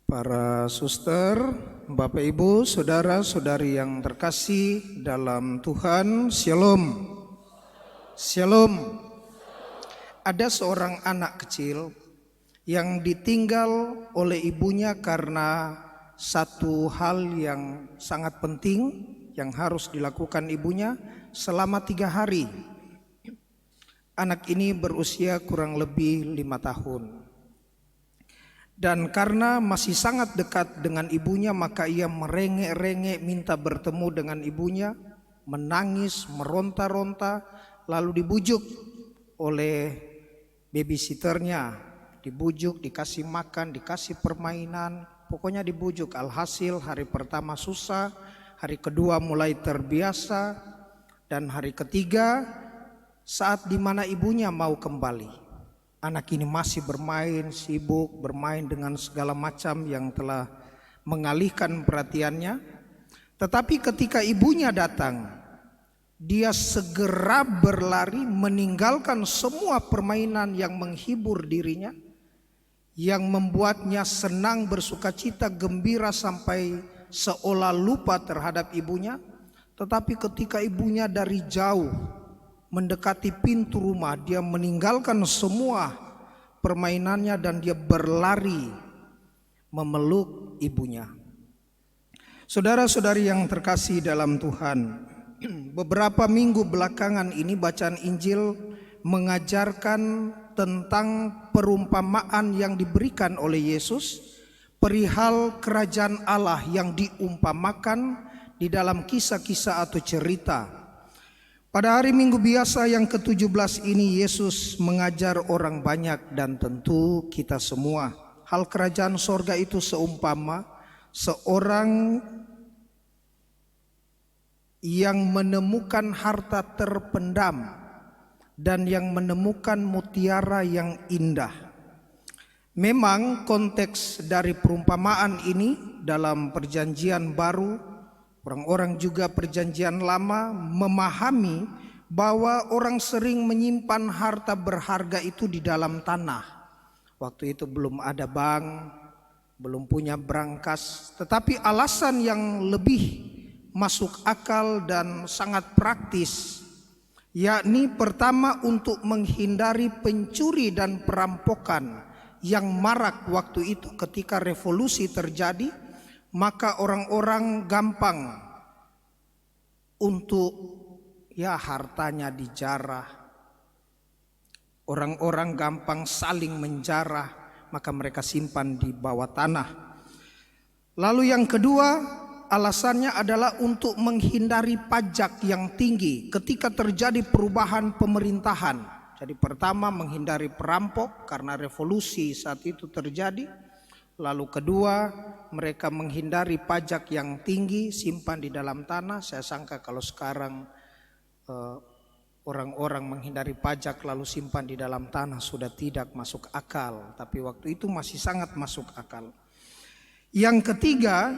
Para suster, Bapak Ibu, saudara-saudari yang terkasih dalam Tuhan, Shalom. Shalom. Ada seorang anak kecil yang ditinggal oleh ibunya karena satu hal yang sangat penting yang harus dilakukan ibunya selama 3 hari. Anak ini berusia kurang lebih 5 tahun. Dan karena masih sangat dekat dengan ibunya, maka ia merengek-rengek minta bertemu dengan ibunya, menangis, meronta-ronta, lalu dibujuk oleh babysitternya, dibujuk, dikasih makan, dikasih permainan, pokoknya dibujuk. Alhasil hari pertama susah, hari kedua mulai terbiasa, dan hari ketiga saat dimana ibunya mau kembali, anak ini masih bermain, sibuk bermain dengan segala macam yang telah mengalihkan perhatiannya. Tetapi ketika ibunya datang, dia segera berlari meninggalkan semua permainan yang menghibur dirinya, yang membuatnya senang, bersukacita, gembira sampai seolah lupa terhadap ibunya. Tetapi ketika ibunya dari jauh mendekati pintu rumah, dia meninggalkan semua permainannya dan dia berlari memeluk ibunya. Saudara-saudari yang terkasih dalam Tuhan, beberapa minggu belakangan ini bacaan Injil mengajarkan tentang perumpamaan yang diberikan oleh Yesus perihal kerajaan Allah yang diumpamakan di dalam kisah-kisah atau cerita. Pada hari Minggu biasa yang ke-17 ini Yesus mengajar orang banyak dan tentu kita semua. Hal kerajaan sorga itu seumpama seorang yang menemukan harta terpendam dan yang menemukan mutiara yang indah. Memang konteks dari perumpamaan ini dalam perjanjian baru, orang-orang juga perjanjian lama memahami bahwa orang sering menyimpan harta berharga itu di dalam tanah. Waktu itu belum ada bank, belum punya brankas, tetapi alasan yang lebih masuk akal dan sangat praktis, yakni pertama untuk menghindari pencuri dan perampokan yang marak waktu itu ketika revolusi terjadi. Maka orang-orang gampang untuk hartanya dijarah. Orang-orang gampang saling menjarah, maka mereka simpan di bawah tanah. Lalu yang kedua, alasannya adalah untuk menghindari pajak yang tinggi ketika terjadi perubahan pemerintahan. Jadi pertama menghindari perampok karena revolusi saat itu terjadi. Lalu kedua, mereka menghindari pajak yang tinggi, simpan di dalam tanah. Saya sangka kalau sekarang orang-orang menghindari pajak lalu simpan di dalam tanah sudah tidak masuk akal. Tapi waktu itu masih sangat masuk akal. Yang ketiga,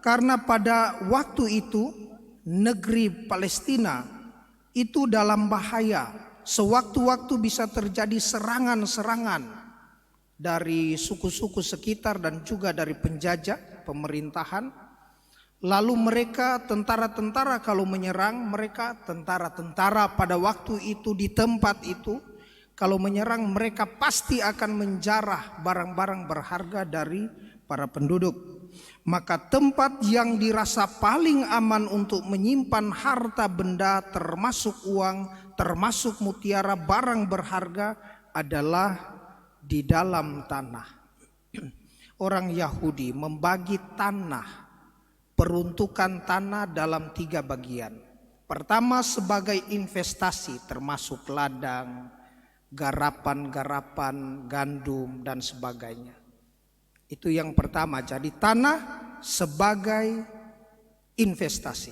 karena pada waktu itu negeri Palestina itu dalam bahaya. Sewaktu-waktu bisa terjadi serangan-serangan dari suku-suku sekitar dan juga dari penjajah pemerintahan. Lalu mereka tentara-tentara kalau menyerang, mereka tentara-tentara pada waktu itu di tempat itu kalau menyerang mereka pasti akan menjarah barang-barang berharga dari para penduduk. Maka tempat yang dirasa paling aman untuk menyimpan harta benda termasuk uang, termasuk mutiara, barang berharga adalah di dalam tanah. Orang Yahudi membagi tanah, peruntukan tanah dalam 3 bagian. Pertama sebagai investasi termasuk ladang, garapan-garapan, gandum dan sebagainya. Itu yang pertama, jadi tanah sebagai investasi.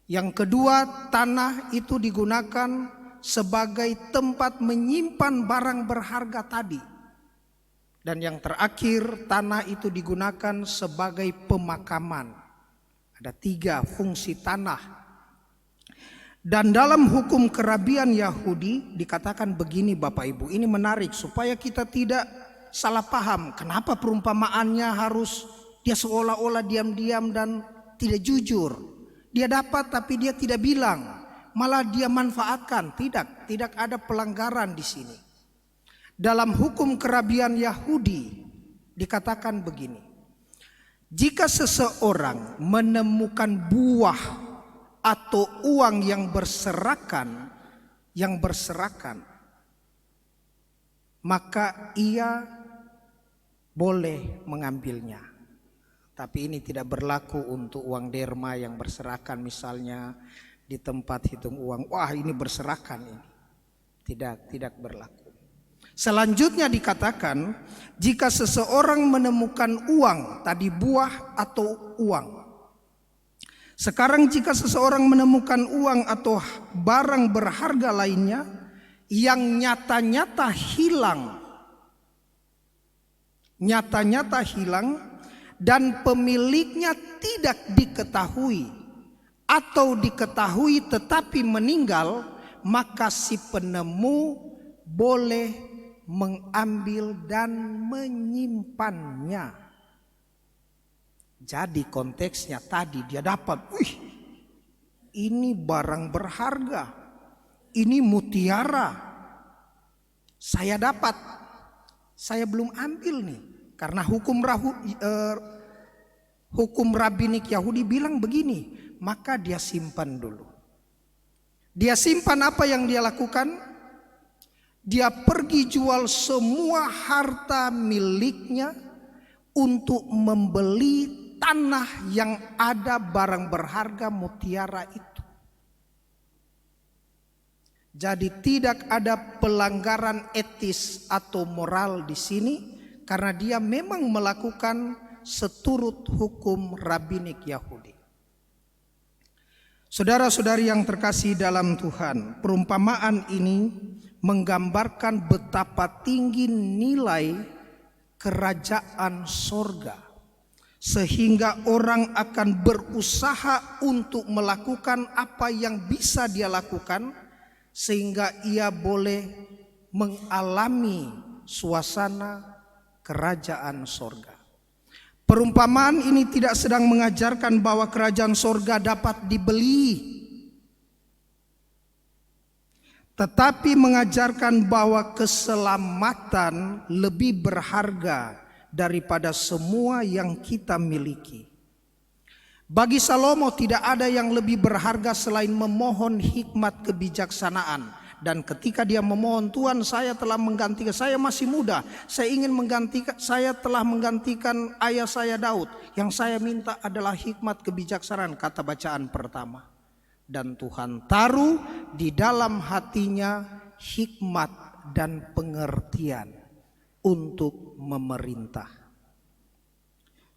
Yang kedua, tanah itu digunakan sebagai tempat menyimpan barang berharga tadi. Dan yang terakhir, tanah itu digunakan sebagai pemakaman. Ada 3 fungsi tanah. Dan dalam hukum kerabian Yahudi dikatakan begini Bapak Ibu, ini menarik supaya kita tidak salah paham. Kenapa perumpamaannya harus dia seolah-olah diam-diam dan tidak jujur. Dia dapat tapi dia tidak bilang. Malah dia manfaatkan. Tidak ada pelanggaran di sini. Dalam hukum kerabian Yahudi dikatakan begini. Jika seseorang menemukan buah atau uang yang berserakan, maka ia boleh mengambilnya. Tapi ini tidak berlaku untuk uang derma yang berserakan, misalnya di tempat hitung uang. Wah, ini berserakan ini. Tidak berlaku. Selanjutnya dikatakan, jika seseorang menemukan uang, tadi buah atau uang. Sekarang jika seseorang menemukan uang atau barang berharga lainnya yang nyata-nyata hilang dan pemiliknya tidak diketahui atau diketahui tetapi meninggal, maka si penemu boleh mengambil dan menyimpannya. Jadi konteksnya tadi dia dapat, ini barang berharga, ini mutiara, saya dapat, saya belum ambil nih. Karena hukum rabbinik Yahudi bilang begini, maka dia simpan dulu. Dia simpan, apa yang dia lakukan? Dia pergi jual semua harta miliknya untuk membeli tanah yang ada barang berharga mutiara itu. Jadi tidak ada pelanggaran etis atau moral di sini karena dia memang melakukan seturut hukum rabbinik Yahudi. Saudara-saudari yang terkasih dalam Tuhan, perumpamaan ini menggambarkan betapa tinggi nilai kerajaan sorga, sehingga orang akan berusaha untuk melakukan apa yang bisa dia lakukan, sehingga ia boleh mengalami suasana kerajaan sorga. Perumpamaan ini tidak sedang mengajarkan bahwa kerajaan sorga dapat dibeli, tetapi mengajarkan bahwa keselamatan lebih berharga daripada semua yang kita miliki. Bagi Salomo tidak ada yang lebih berharga selain memohon hikmat kebijaksanaan. Dan ketika dia memohon, Tuhan, saya telah menggantikan, saya masih muda, saya telah menggantikan ayah saya Daud. Yang saya minta adalah hikmat kebijaksanaan, kata bacaan pertama. Dan Tuhan taruh di dalam hatinya hikmat dan pengertian untuk memerintah.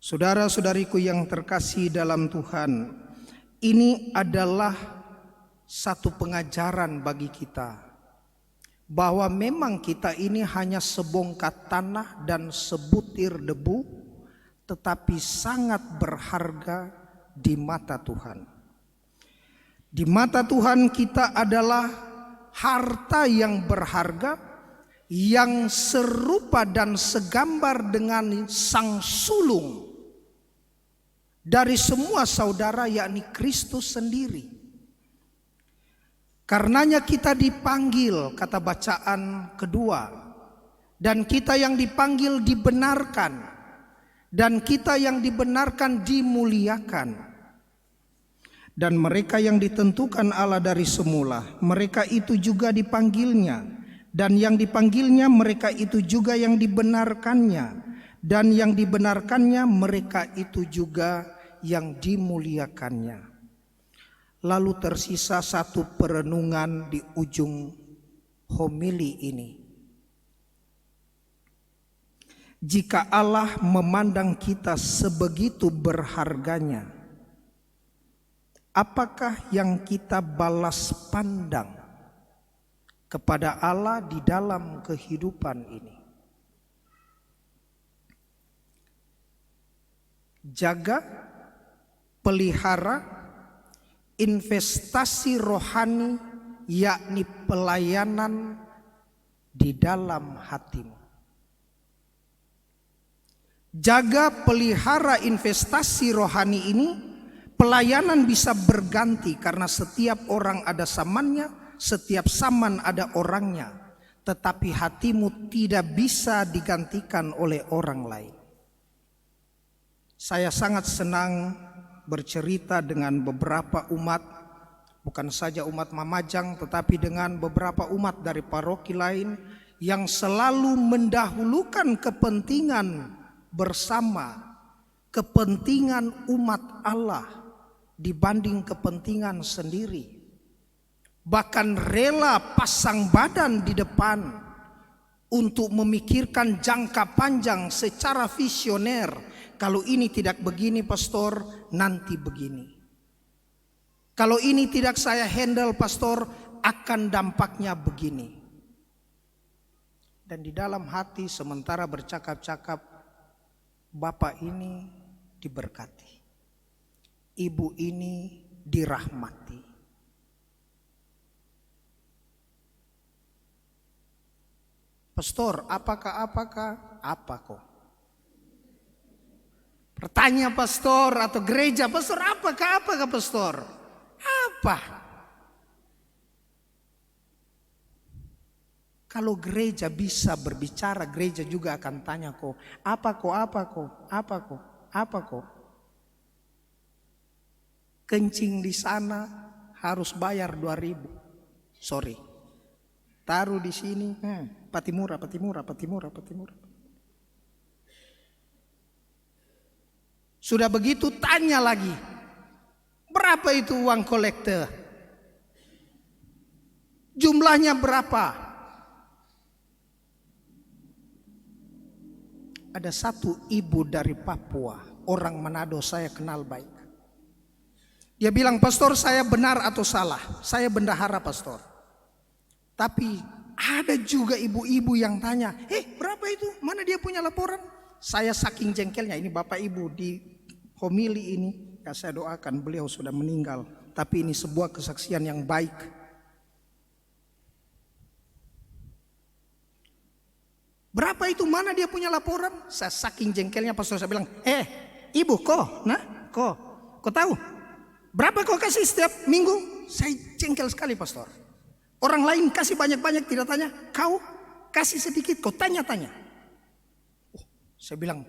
Saudara-saudariku yang terkasih dalam Tuhan, ini adalah satu pengajaran bagi kita bahwa memang kita ini hanya sebongkah tanah dan sebutir debu, tetapi sangat berharga di mata Tuhan. Di mata Tuhan kita adalah harta yang berharga, yang serupa dan segambar dengan sang sulung dari semua saudara, yakni Kristus sendiri. Karenanya kita dipanggil, kata bacaan kedua, dan kita yang dipanggil dibenarkan, dan kita yang dibenarkan dimuliakan. Dan mereka yang ditentukan Allah dari semula, mereka itu juga dipanggilnya, dan yang dipanggilnya mereka itu juga yang dibenarkannya, dan yang dibenarkannya mereka itu juga yang dimuliakannya. Lalu tersisa satu perenungan di ujung homili ini. Jika Allah memandang kita sebegitu berharganya, apakah yang kita balas pandang kepada Allah di dalam kehidupan ini? Jaga, pelihara, investasi rohani, yakni pelayanan di dalam hatimu. Jaga pelihara investasi rohani ini, pelayanan bisa berganti karena setiap orang ada zamannya, setiap zaman ada orangnya. Tetapi hatimu tidak bisa digantikan oleh orang lain. Saya sangat senang bercerita dengan beberapa umat, bukan saja umat Mamajang, tetapi dengan beberapa umat dari paroki lain yang selalu mendahulukan kepentingan bersama, kepentingan umat Allah dibanding kepentingan sendiri. Bahkan rela pasang badan di depan untuk memikirkan jangka panjang secara visioner. Kalau ini tidak begini pastor, nanti begini. Kalau ini tidak saya handle pastor, akan dampaknya begini. Dan di dalam hati sementara bercakap-cakap, bapak ini diberkati, ibu ini dirahmati. Pastor, apakah? Apa kok? Pertanyaan pastor atau gereja, pastor apakah pastor? Apa? Kalau gereja bisa berbicara, gereja juga akan tanya kok, apa kok? Kencing di sana harus bayar 2.000. Sorry. Taruh di sini, pati murah. Sudah begitu tanya lagi, berapa itu uang kolektor? Jumlahnya berapa? Ada satu ibu dari Papua, orang Manado, saya kenal baik. Dia bilang, pastor saya benar atau salah? Saya bendahara pastor. Tapi ada juga ibu-ibu yang tanya, berapa itu? Mana dia punya laporan? Saya saking jengkelnya, ini bapak ibu di homili ini, ya saya doakan, beliau sudah meninggal. Tapi ini sebuah kesaksian yang baik. Berapa itu? Mana dia punya laporan? Saya saking jengkelnya pastor, saya bilang, ibu kok tahu? Berapa kau kasih setiap minggu? Saya jengkel sekali pastor. Orang lain kasih banyak-banyak tidak tanya, kau kasih sedikit, kau tanya-tanya. Saya bilang,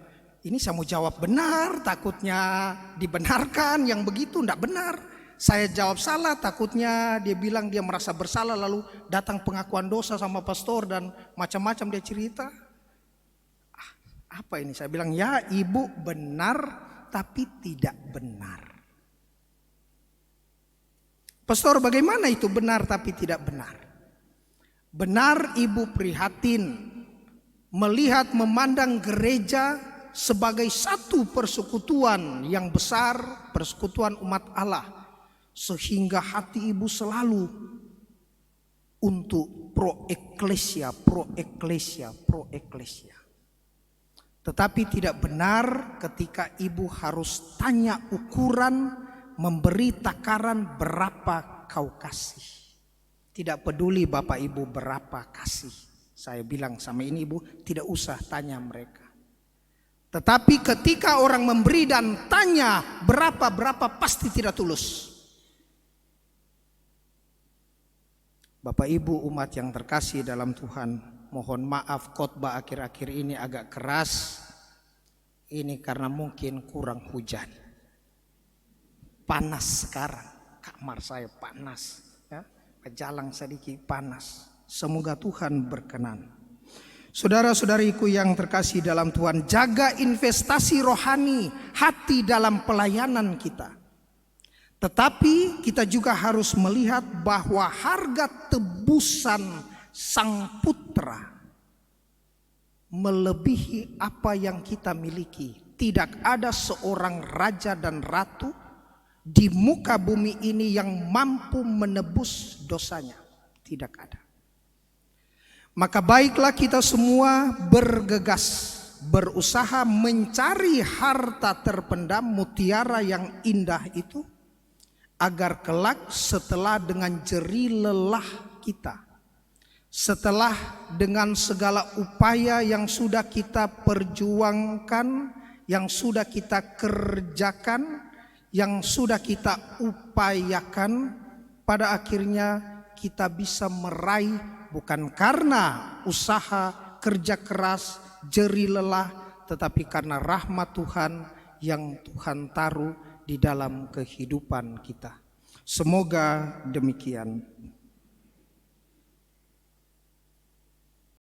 ini saya mau jawab benar, takutnya dibenarkan, yang begitu enggak benar. Saya jawab salah, takutnya dia bilang dia merasa bersalah, lalu datang pengakuan dosa sama pastor dan macam-macam dia cerita. Apa ini? Saya bilang, ya ibu benar tapi tidak benar. Pastor, bagaimana itu benar tapi tidak benar? Benar ibu prihatin melihat memandang gereja sebagai satu persekutuan yang besar, persekutuan umat Allah. Sehingga hati ibu selalu untuk pro eklesia. Tetapi tidak benar ketika ibu harus tanya ukuran, memberi takaran berapa kau kasih. Tidak peduli bapak ibu berapa kasih. Saya bilang sama ini ibu, tidak usah tanya mereka. Tetapi ketika orang memberi dan tanya berapa pasti tidak tulus. Bapak ibu umat yang terkasih dalam Tuhan, mohon maaf khotbah akhir-akhir ini agak keras. Ini karena mungkin kurang hujan. Panas sekarang, kamar saya panas, ya, jalan sedikit panas. Semoga Tuhan berkenan. Saudara-saudariku yang terkasih dalam Tuhan, jaga investasi rohani hati dalam pelayanan kita. Tetapi kita juga harus melihat bahwa harga tebusan Sang Putra melebihi apa yang kita miliki. Tidak ada seorang raja dan ratu di muka bumi ini yang mampu menebus dosanya. Tidak ada. Maka baiklah kita semua bergegas, berusaha mencari harta terpendam, mutiara yang indah itu, agar kelak setelah dengan jerih lelah kita, Setelah dengan segala upaya yang sudah kita perjuangkan, yang sudah kita kerjakan, yang sudah kita upayakan, pada akhirnya kita bisa meraih bukan karena usaha, kerja keras, jerih lelah, tetapi karena rahmat Tuhan yang Tuhan taruh di dalam kehidupan kita. Semoga demikian.